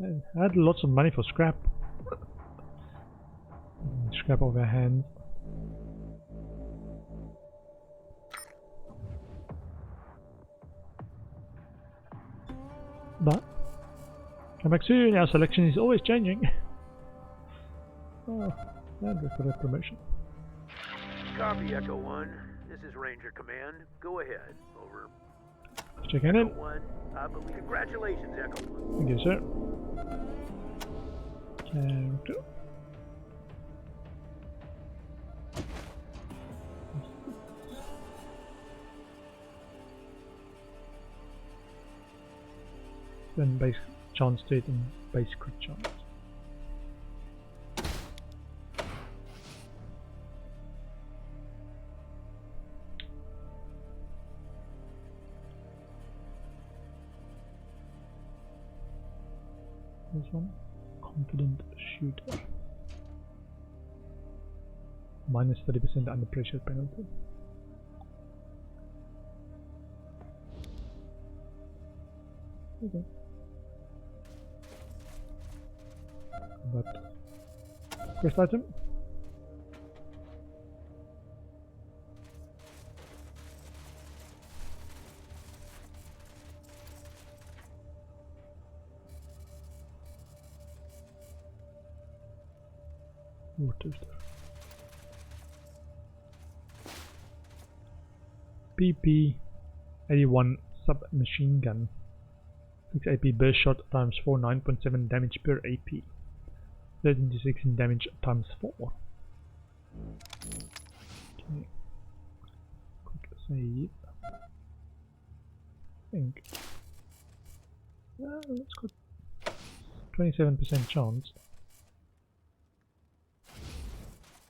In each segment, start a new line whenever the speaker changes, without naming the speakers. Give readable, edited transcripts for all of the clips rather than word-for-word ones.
I had lots of money for scrap. Scrap over hand. But come back soon, our selection is always changing. Oh, and we've got a promotion.
Copy, Echo 1. This is Ranger Command. Go ahead. Over.
Let's check in.
Echo 1, I believe. Congratulations, Echo 1.
Thank you, sir. Character. Then base chance state and base crit chance. This one, confident shooter. Minus 30% under pressure penalty. Okay. But quest item. What is there? PP 81 submachine gun. 6 AP burst shot times 4, 9.7 damage per AP. 13 to 16 damage times 4. Okay. Quick save. I think. Let's go 27% chance.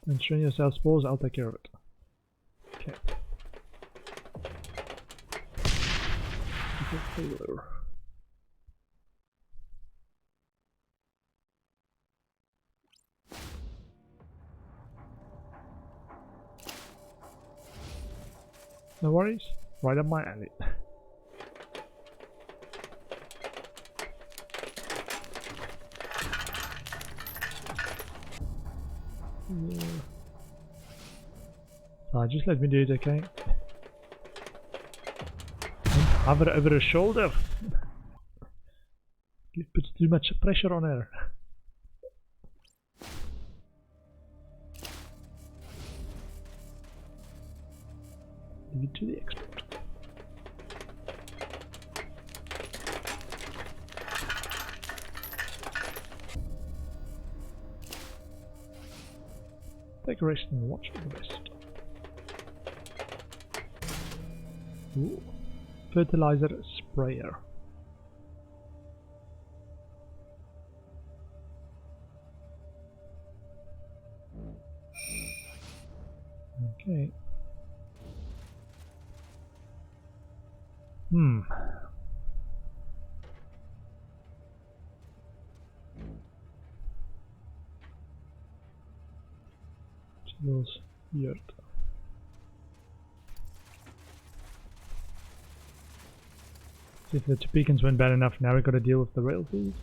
And strain yourself spores, I'll take care of it. Okay. Failure. No worries, right up my alley. Just let me do it, okay? Don't hover over her shoulder. It puts too much pressure on her. Leave it to the expert. Take a rest and watch for the best. Ooh. Fertilizer sprayer. Okay. Chills yurt. See if the Topekans went bad enough, now we've got to deal with the rail thieves.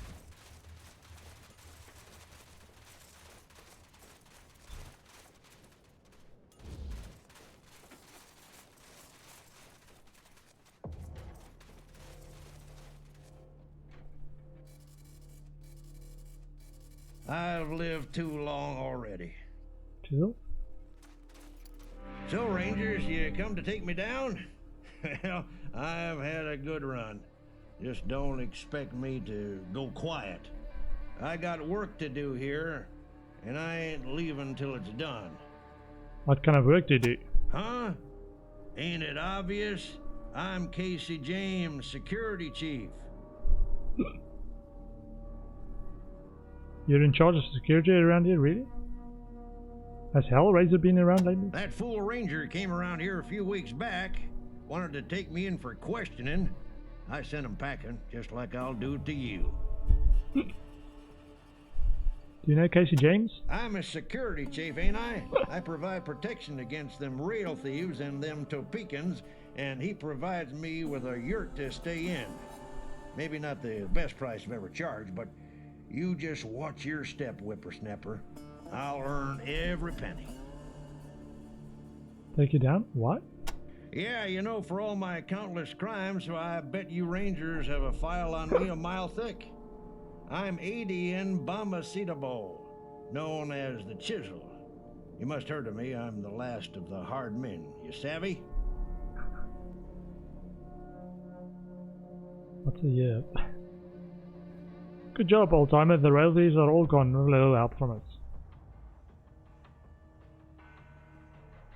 I've lived too long already.
Chill.
So, Rangers, you come to take me down? Well, I've had a good run. Just don't expect me to go quiet. I got work to do here, and I ain't leaving till it's done.
What kind of work do you do?
Huh? Ain't it obvious? I'm Casey James, security chief.
You're in charge of security around here, really? Has Hellraiser been around lately?
That fool ranger came around here a few weeks back, wanted to take me in for questioning. I sent him packing, just like I'll do to you.
Do you know Casey James?
I'm a security chief, ain't I? I provide protection against them rail thieves and them Topekans, and he provides me with a yurt to stay in. Maybe not the best price I've ever charged, but You just watch your step, whippersnapper. I'll earn every penny.
Take you down? What?
Yeah, you know, for all my countless crimes, I bet you Rangers have a file on me a mile thick. I'm Adian Bombacetabo, known as the Chisel. You must heard of me. I'm the last of the hard men. You savvy?
What's a year? Good job, old timer. The rail thieves are all gone with a little help from us.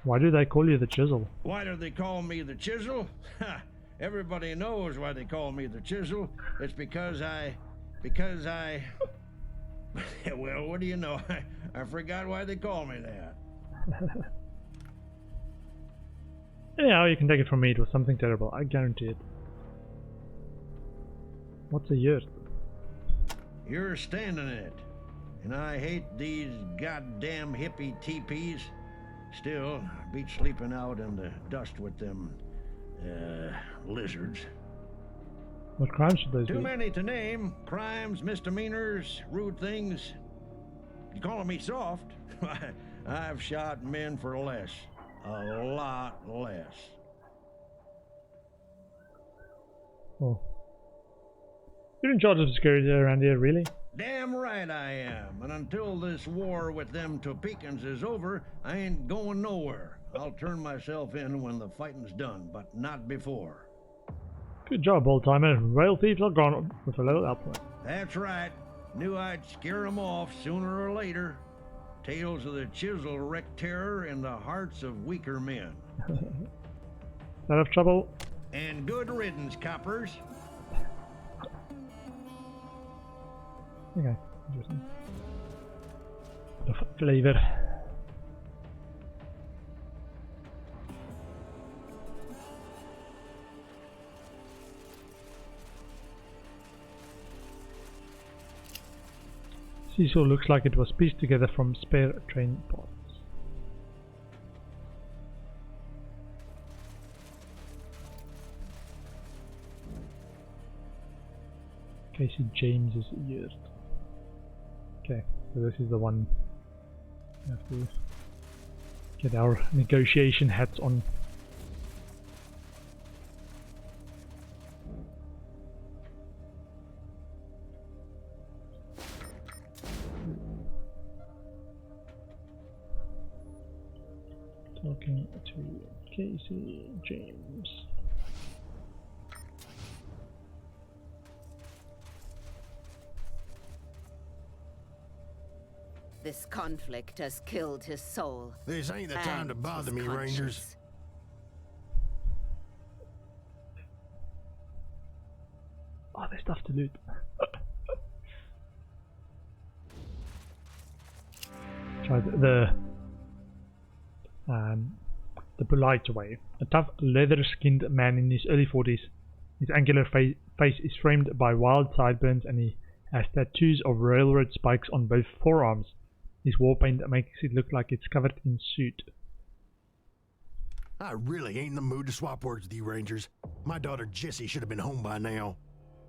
Why do they call you the Chisel?
Why do they call me the Chisel? Ha! Everybody knows why they call me the Chisel. It's because I... Well, what do you know? I forgot why they call me that.
Anyhow, you can take it from me. It was something terrible. I guarantee it. What's a yurt?
You're standing in it. And I hate these goddamn hippie teepees. Still, I beat sleeping out in the dust with them, lizards.
What crimes should those be?
Too many to name. Crimes, misdemeanors, rude things. You calling me soft? I've shot men for less. A lot less.
Oh. You're in charge of security around here, really?
Damn right I am. And until this war with them Topekans is over, I ain't going nowhere. I'll turn myself in when the fighting's done, but not before.
Good job, old timer. Rail thieves are gone with a little help.
That's right. Knew I'd scare 'em off sooner or later. Tales of the Chisel wreak terror in the hearts of weaker men.
Out of trouble.
And good riddance, coppers.
Okay, interesting. Bit of flavor. Seesaw looks like it was pieced together from spare train parts. Casey James's yurt. Okay, so this is the one we have to get our negotiation hats on. Talking to Casey James.
This conflict has killed his soul.
This ain't the time to bother me, Rangers.
Oh, there's stuff to loot. Try the polite way. A tough, leather-skinned man in his early 40s. His angular face is framed by wild sideburns, and he has tattoos of railroad spikes on both forearms. His war paint makes it look like it's covered in soot.
I really ain't in the mood to swap words with you, Rangers. My daughter Jessie should have been home by now.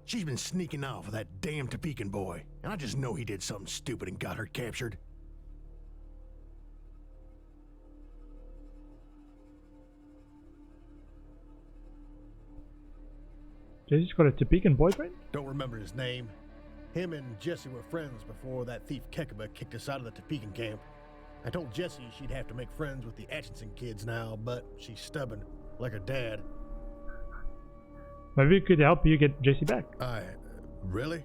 She's been sneaking off with that damn Topekan boy, and I just know he did something stupid and got her captured.
Jessie's got a Topekan boyfriend?
Don't remember his name. Him and Jessie were friends before that thief Kekaba kicked us out of the Topekan camp. I told Jessie she'd have to make friends with the Atchison kids now, but she's stubborn, like her dad.
Maybe we could help you get Jessie back.
Really?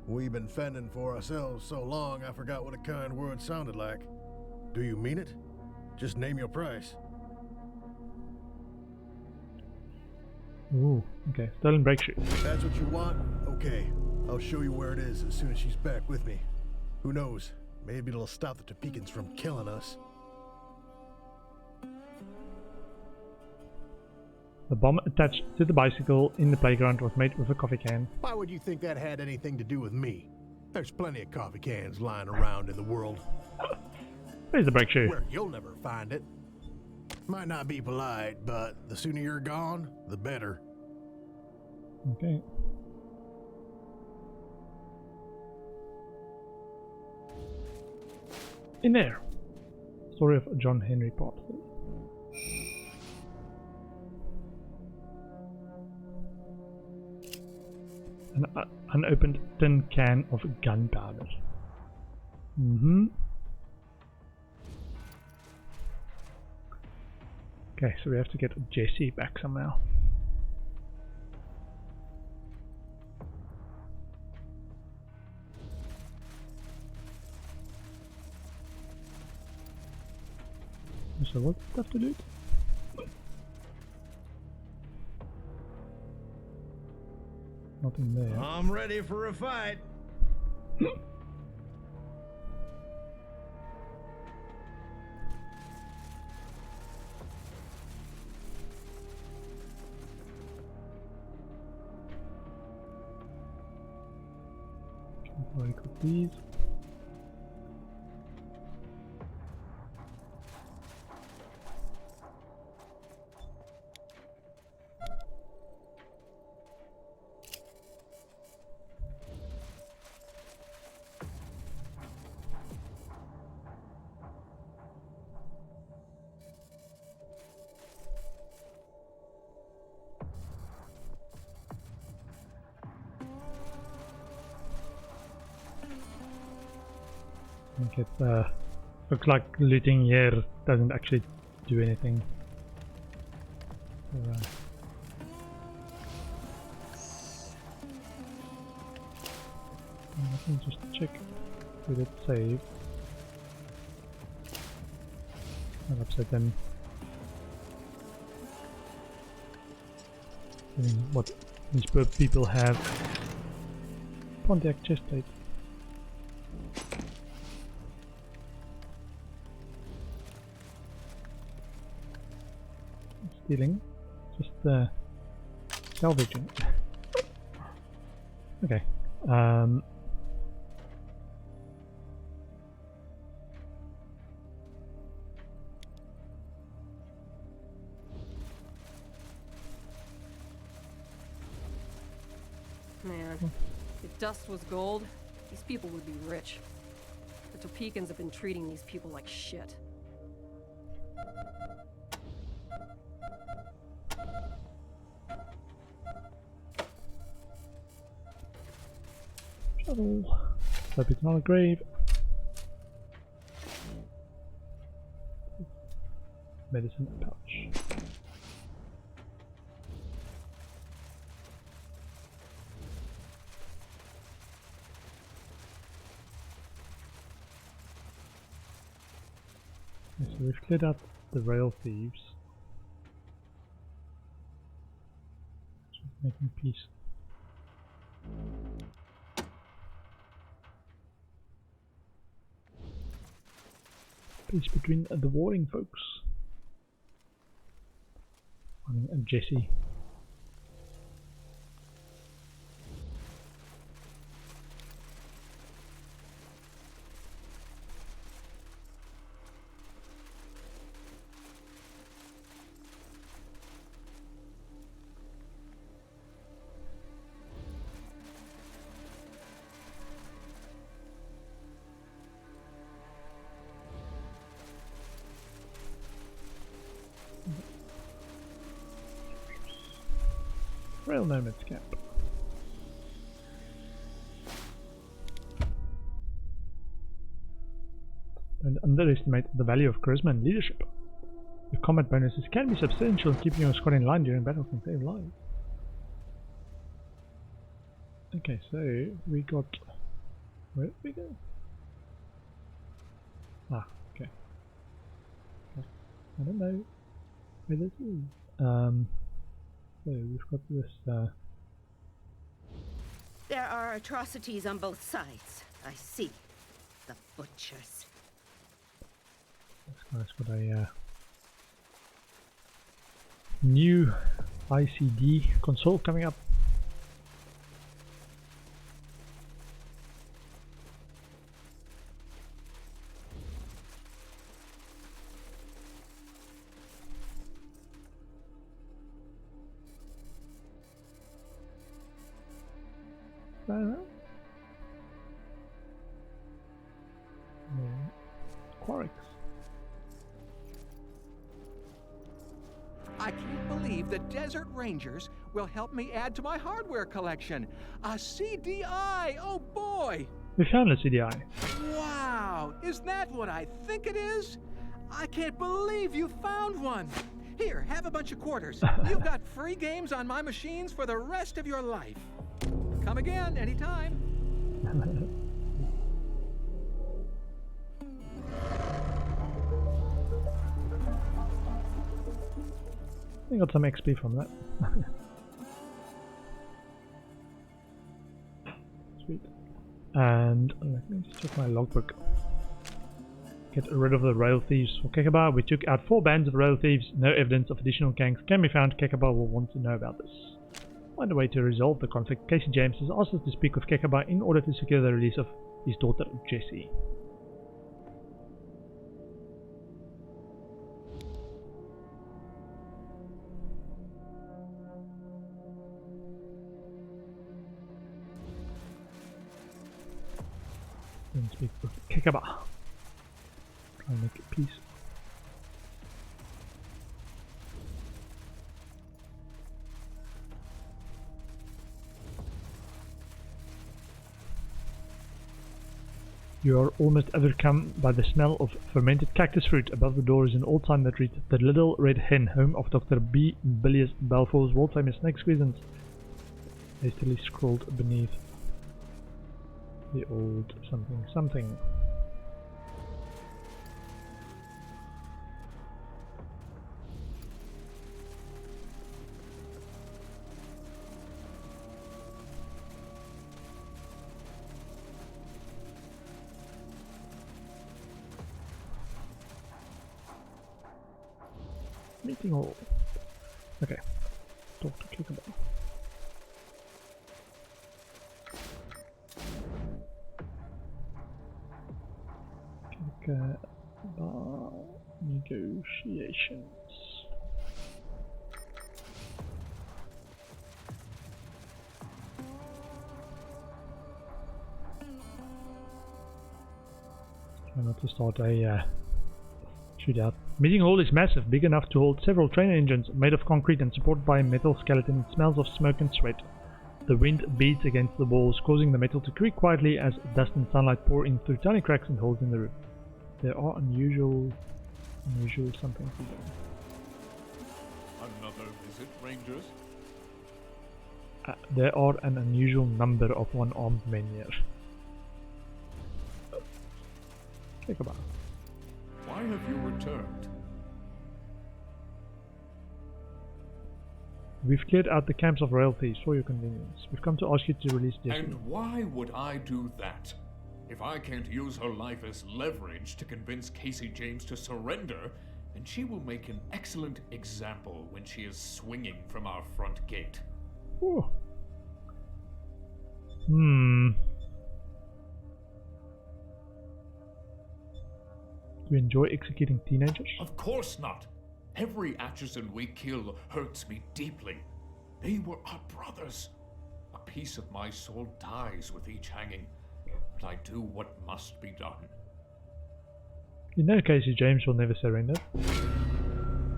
We've been fending for ourselves so long, I forgot what a kind word sounded like. Do you mean it? Just name your price.
Ooh, okay. Stolen brake shoe.
If that's what you want, okay. I'll show you where it is as soon as she's back with me. Who knows? Maybe it'll stop the Topekans from killing us.
The bomb attached to the bicycle in the playground was made with a coffee can.
Why would you think that had anything to do with me? There's plenty of coffee cans lying around in the world.
Where's the brake shoe?
Where you'll never find it.
Might not be polite, but the sooner you're gone, the better.
Okay. In there. Story of John Henry Part 3. An unopened tin can of gunpowder. Okay, so we have to get Jesse back somehow. So what's stuff to do? Nothing there.
I'm ready for a fight.
Already got these. I think it looks like looting here doesn't actually do anything. So, let me just check. Did it save? I'll upset them. What these poor people have. Pontiac chest plate. Stealing, just salvaging. Okay.
Man, if dust was gold, these people would be rich. The Topekans have been treating these people like shit.
Shovel. Hope it's not a grave. Medicine pouch. Okay, so we've cleared out the rail thieves. Just making peace. Peace between the warring folks. And Jesse. Rail Nomads camp. Don't underestimate the value of charisma and leadership. The combat bonuses can be substantial, keeping your squad in line during battle can save lives. Okay, so we got... Where did we go? Ah, okay. I don't know where this is. So we've got this
There are atrocities on both sides. I see. The butchers.
this guy's got a new ICD console coming up. quarks.
I can't believe the Desert Rangers will help me add to my hardware collection. A CDI! Oh boy!
We found a CDI.
Wow! Is that what I think it is? I can't believe you found one! Here, have a bunch of quarters. You've got free games on my machines for the rest of your life. Come again, anytime.
I got some XP from that. Sweet. And let me just check my logbook. Get rid of the rail thieves for Kekaba. We took out 4 bands of rail thieves. No evidence of additional gangs can be found. Kekaba will want to know about this. Find a way to resolve the conflict. Casey James has asked us to speak with Kekaba in order to secure the release of his daughter Jessie. And speak with Kekaba. Try and make peace. You are almost overcome by the smell of fermented cactus fruit. Above the door is an old sign that reads "The Little Red Hen, home of Dr. B. Bilius Balfour's world-famous snake squeezins." Hastily scrawled beneath. The old something something. Meeting hall. Okay. Talk to Kekaba. Negotiations. Try not to start a shootout. Meeting hall is massive, big enough to hold several train engines, made of concrete and supported by a metal skeleton. It smells of smoke and sweat. The wind beats against the walls, causing the metal to creak quietly as dust and sunlight pour in through tiny cracks and holes in the roof. There are unusual something to do.
Another visit, Rangers?
There are an unusual number of one-armed men here. Kekaba.
Why have you returned?
We've cleared out the camps of rail thieves for your convenience. We've come to ask you to release Jessie.
And why would I do that? If I can't use her life as leverage to convince Casey James to surrender, then she will make an excellent example when she is swinging from our front gate.
Ooh. Do you enjoy executing teenagers?
Of course not. Every Atchison we kill hurts me deeply. They were our brothers. A piece of my soul dies with each hanging. But I do what must be done.
You know Casey James will never surrender.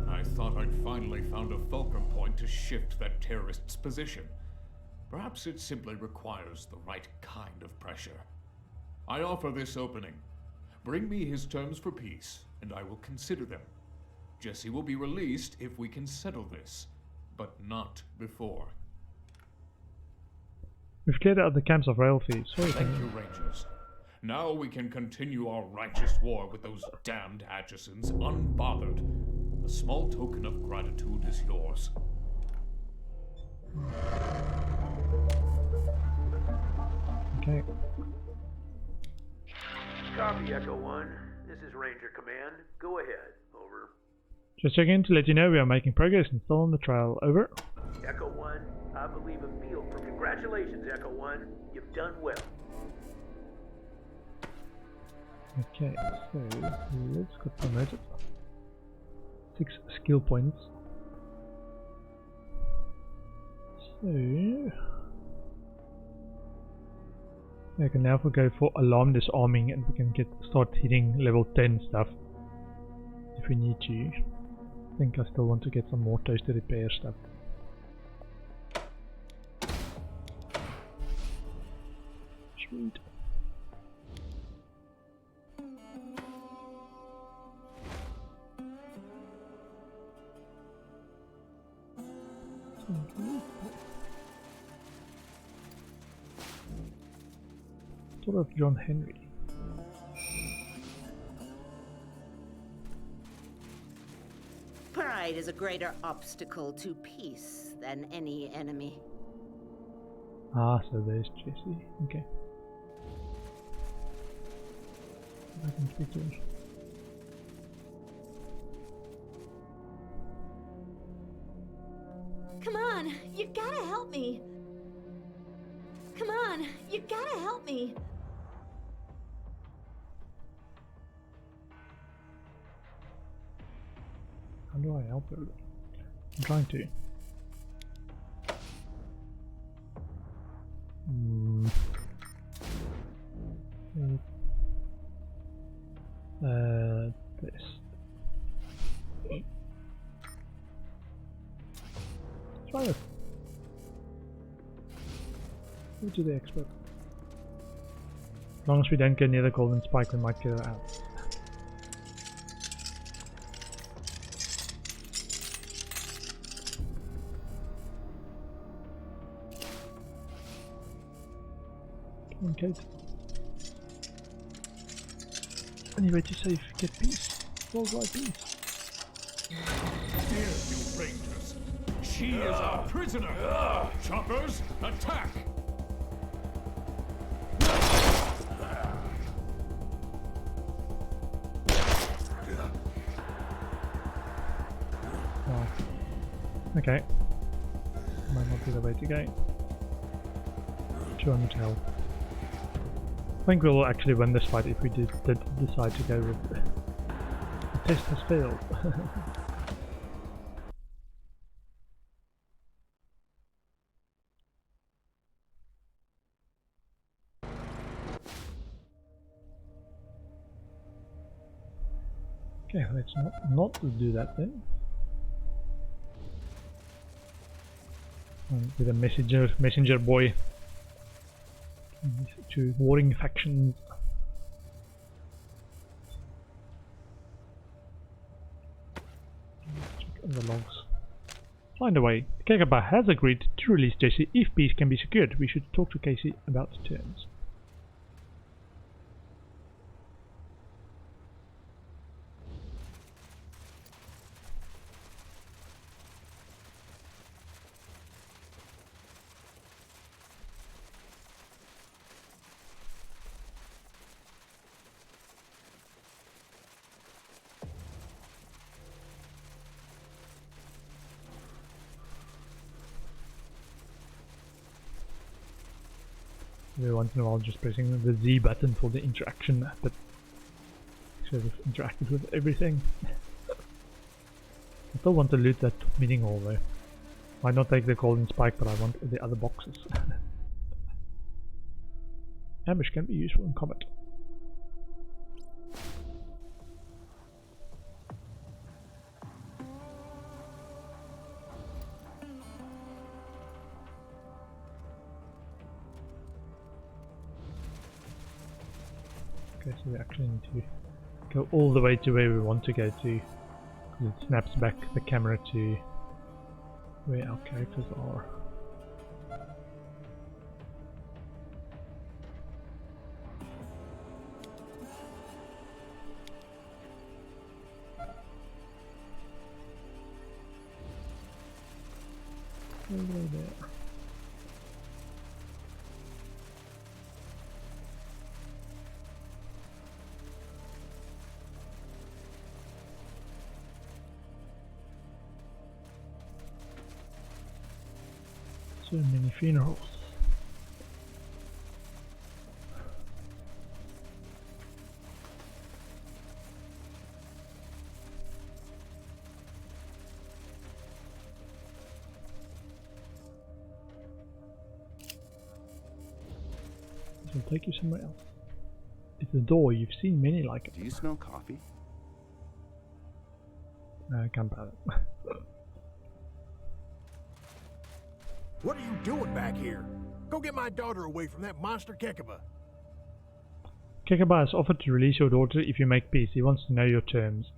I thought I'd finally found a fulcrum point to shift that terrorist's position. Perhaps it simply requires the right kind of pressure. I offer this opening. Bring me his terms for peace, and I will consider them. Jessie will be released if we can settle this, but not before.
We've cleared out the camps of rail thieves.
Thank you, Rangers. Now we can continue our righteous war with those damned Atchisons unbothered. A small token of gratitude is yours.
Okay.
Copy, Echo 1. This is Ranger Command. Go ahead. Over.
Just checking to let you know we are making progress and still on the trail. Over.
Echo 1, I believe a field for congratulations, Echo 1. You've done well.
Okay, so let's get promoted. 6 skill points. So Okay, now if we go for alarm disarming and we can start hitting level 10 stuff if we need to. I think I still want to get some more toaster repair stuff. Sweet. Sort of John Henry.
Pride is a greater obstacle to peace than any enemy.
Ah, so there's Jesse. Okay. I can speak to her.
Come on, you gotta help me. Come on, you gotta help me.
How do I help her? I'm trying to. This. Try it. Go to the expert. As long as we don't get near the golden spike, we might get her out. Come on, Kate. Any way to save, get peace. Worldwide peace.
Here, you Rangers. She is our prisoner. Choppers, attack!
Oh. Okay. Might not be the way to go. 200 health. I think we'll actually win this fight if we did decide to go with the test has failed. Okay, let's not do that then. With a messenger boy. To warring factions. Check on the logs. Find a way. Kegaba has agreed to release Jesse if peace can be secured. We should talk to Casey about the terms. Every once in a while just pressing the Z button for the interaction, but should have interacted with everything. I still want to loot that meeting hall though. Might not take the golden spike, but I want the other boxes. Ambush can be useful in combat. Okay, so we actually need to go all the way to where we want to go to, because it snaps back the camera to where our characters are. All the way there. So many funerals. This will take you somewhere else. It's a door. You've seen many like it.
Do you smell coffee?
Gunpowder.
What are you doing back here? Go get my daughter away from that monster Kekaba.
Kekaba has offered to release your daughter if you make peace. He wants to know your terms.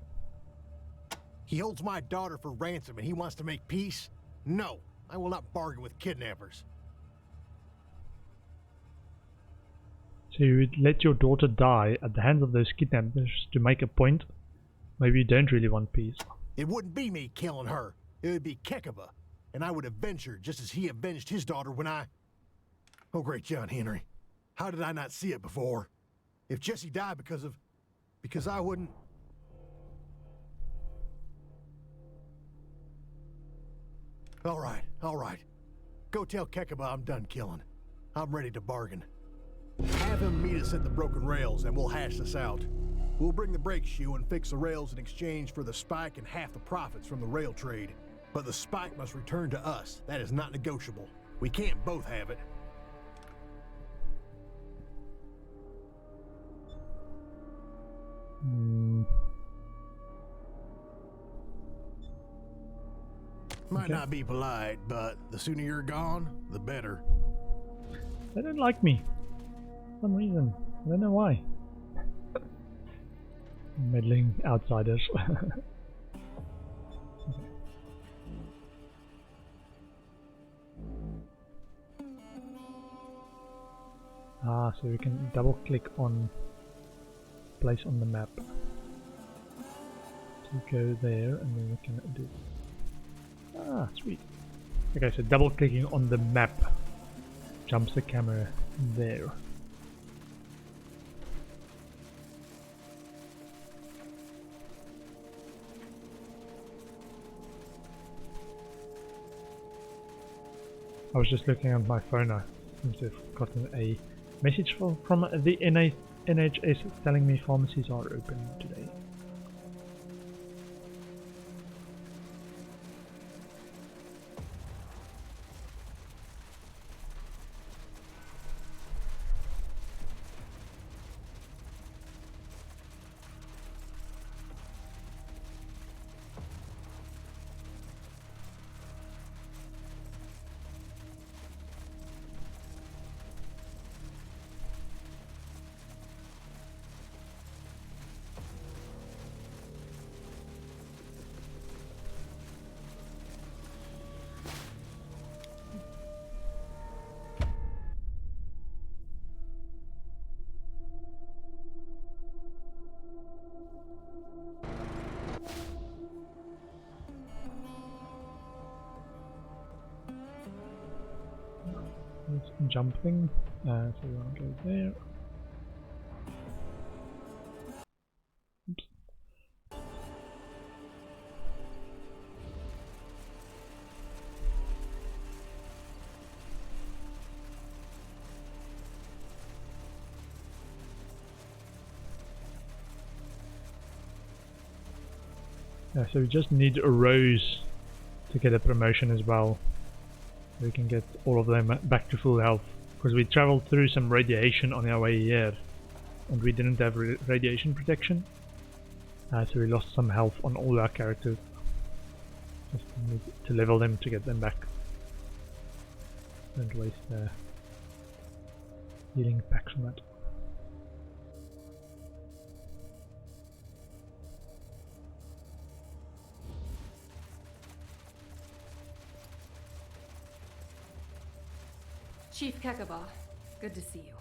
He holds my daughter for ransom and he wants to make peace? No, I will not bargain with kidnappers.
So you would let your daughter die at the hands of those kidnappers to make a point? Maybe you don't really want peace.
It wouldn't be me killing her. It would be Kekaba. And I would avenge her just as he avenged his daughter when I... Oh, great John Henry. How did I not see it before? If Jesse died because I wouldn't... All right. Go tell Kekaba I'm done killing. I'm ready to bargain. Have him meet us at the broken rails and we'll hash this out. We'll bring the brake shoe and fix the rails in exchange for the spike and half the profits from the rail trade. But the spike must return to us. That is not negotiable. We can't both have it. Might not be polite, but the sooner you're gone, the better.
They don't like me. For some reason. I don't know why. Meddling outsiders. So we can double click on place on the map to go there, and then we can do. Sweet. Okay, so double clicking on the map jumps the camera there. I was just looking at my phone. I seem to have gotten a message from the NHS telling me pharmacies are open today. Jumping, so we want to go there. Oops. Yeah, so we just need a rose to get a promotion as well. We can get all of them back to full health, because we traveled through some radiation on our way here and we didn't have radiation protection, so we lost some health on all our characters. Just need to level them to get them back. Don't waste healing packs on that.
Chief Kekaba, good to see you.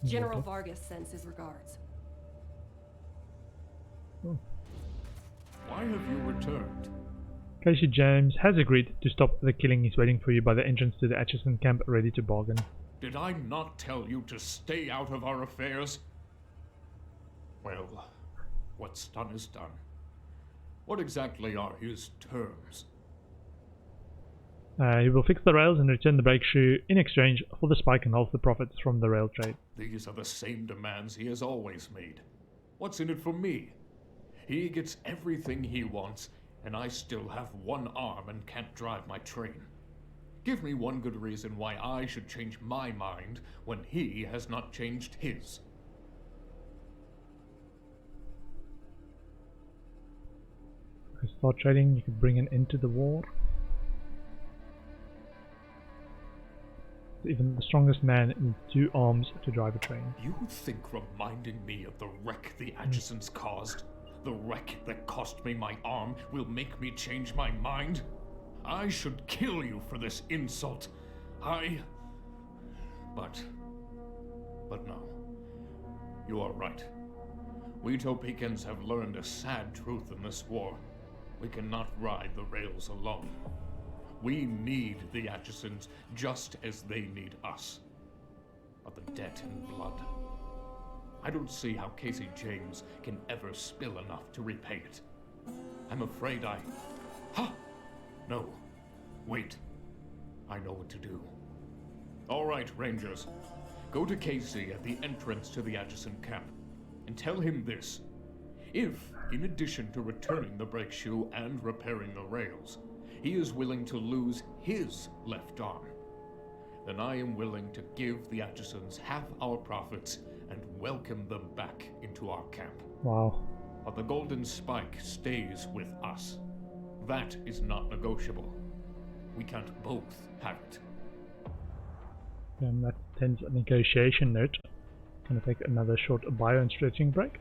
General Vargas sends his regards.
Oh.
Why have you returned?
Casey James has agreed to stop the killing. He's waiting for you by the entrance to the Atchison camp, ready to bargain.
Did I not tell you to stay out of our affairs? Well, what's done is done. What exactly are his terms?
He will fix the rails and return the brake shoe in exchange for the spike and half the profits from the rail trade.
These are the same demands he has always made. What's in it for me? He gets everything he wants, and I still have one arm and can't drive my train. Give me one good reason why I should change my mind when he has not changed his.
If you start trading, you could bring an end to the war. Even the strongest man needs 2 arms to drive a train.
You think reminding me of the wreck the Atchisons caused, the wreck that cost me my arm, will make me change my mind? I should kill you for this insult. But no. You are right. We Topekans have learned a sad truth in this war. We cannot ride the rails alone. We need the Atchisons just as they need us. But the debt in blood. I don't see how Casey James can ever spill enough to repay it. I'm afraid No. Wait. I know what to do. All right, Rangers. Go to Casey at the entrance to the Atchison camp and tell him this. If, in addition to returning the brake shoe and repairing the rails, he is willing to lose his left arm, then I am willing to give the Atchisons half our profits and welcome them back into our camp.
Wow.
But the Golden Spike stays with us. That is not negotiable. We can't both have it.
That ends a negotiation note. Gonna take another short bio and stretching break.